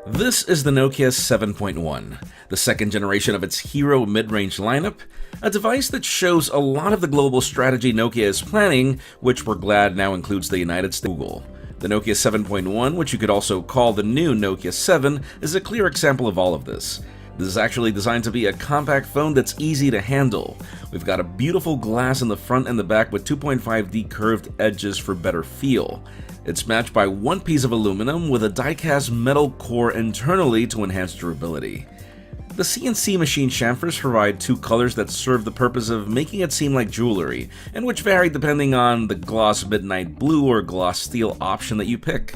This is the Nokia 7.1, the second generation of its hero mid-range lineup, a device that shows a lot of the global strategy Nokia is planning, which we're glad now includes the United States. Google. The Nokia 7.1, which you could also call the new Nokia 7, is a clear example of all of this. This is actually designed to be a compact phone that's easy to handle. We've got a beautiful glass in the front and the back with 2.5D curved edges for better feel. It's matched by one piece of aluminum with a die-cast metal core internally to enhance durability. The CNC machine chamfers provide two colors that serve the purpose of making it seem like jewelry, and which vary depending on the gloss midnight blue or gloss steel option that you pick.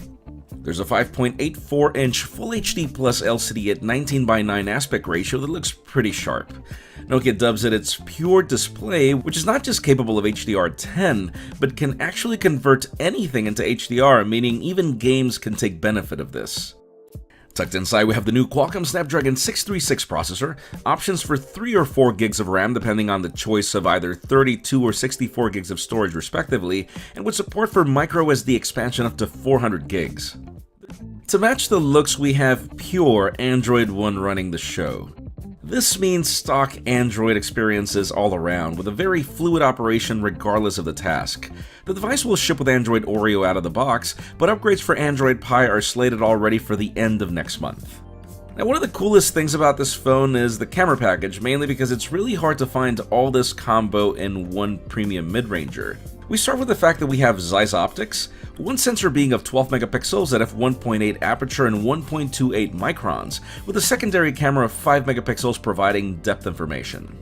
There's a 5.84-inch Full HD Plus LCD at 19:9 aspect ratio that looks pretty sharp. Nokia dubs it its pure display, which is not just capable of HDR10, but can actually convert anything into HDR, meaning even games can take benefit of this. Tucked inside, we have the new Qualcomm Snapdragon 636 processor, options for 3 or 4 gigs of RAM depending on the choice of either 32 or 64 gigs of storage respectively, and with support for microSD expansion up to 400 gigs. To match the looks, we have pure Android One running the show. This means stock Android experiences all around, with a very fluid operation regardless of the task. The device will ship with Android Oreo out of the box, but upgrades for Android Pie are slated already for the end of next month. Now, one of the coolest things about this phone is the camera package, mainly because it's really hard to find all this combo in one premium mid-ranger. We start with the fact that we have Zeiss optics, one sensor being of 12 megapixels at f1.8 aperture and 1.28 microns, with a secondary camera of 5 megapixels providing depth information.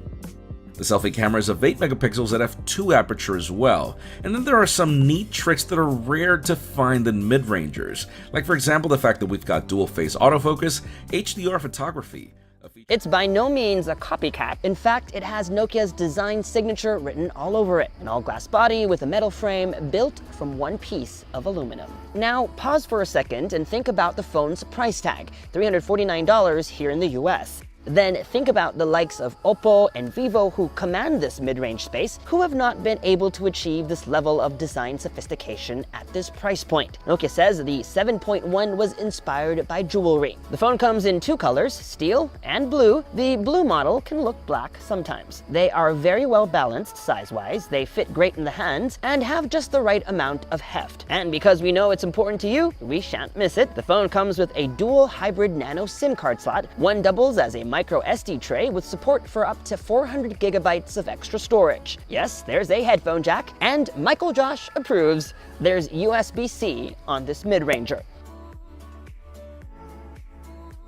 The selfie camera is of 8 megapixels at f2 aperture as well, and then there are some neat tricks that are rare to find in mid-rangers, like for example the fact that we've got dual-phase autofocus, HDR photography. It's by no means a copycat. In fact, it has Nokia's design signature written all over it. An all-glass body with a metal frame built from one piece of aluminum. Now, pause for a second and think about the phone's price tag, $349 here in the US. Then think about the likes of Oppo and Vivo who command this mid-range space, who have not been able to achieve this level of design sophistication at this price point. Nokia says the 7.1 was inspired by jewelry. The phone comes in two colors, steel and blue. The blue model can look black sometimes. They are very well balanced size-wise, they fit great in the hands, and have just the right amount of heft. And because we know it's important to you, we shan't miss it. The phone comes with a dual hybrid nano SIM card slot. One doubles as a micro SD tray with support for up to 400 gigabytes of extra storage. Yes, there's a headphone jack, and Michael Josh approves. There's USB-C on this mid-ranger.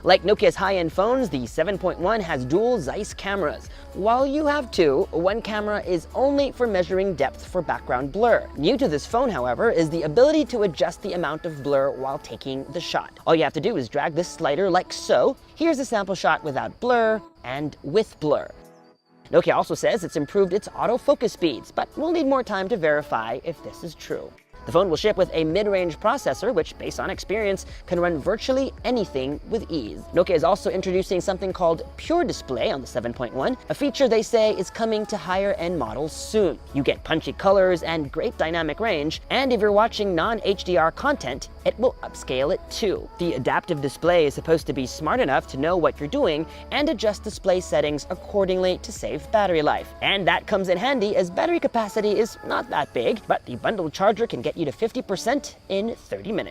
Like Nokia's high-end phones, the 7.1 has dual Zeiss cameras. While you have two, one camera is only for measuring depth for background blur. New to this phone, however, is the ability to adjust the amount of blur while taking the shot. All you have to do is drag this slider like so. Here's a sample shot without blur and with blur. Nokia also says it's improved its autofocus speeds, but we'll need more time to verify if this is true. The phone will ship with a mid-range processor, which, based on experience, can run virtually anything with ease. Nokia is also introducing something called Pure Display on the 7.1, a feature they say is coming to higher-end models soon. You get punchy colors and great dynamic range, and if you're watching non-HDR content, it will upscale it too. The adaptive display is supposed to be smart enough to know what you're doing and adjust display settings accordingly to save battery life. And that comes in handy as battery capacity is not that big, but the bundled charger can get you to 50% in 30 minutes.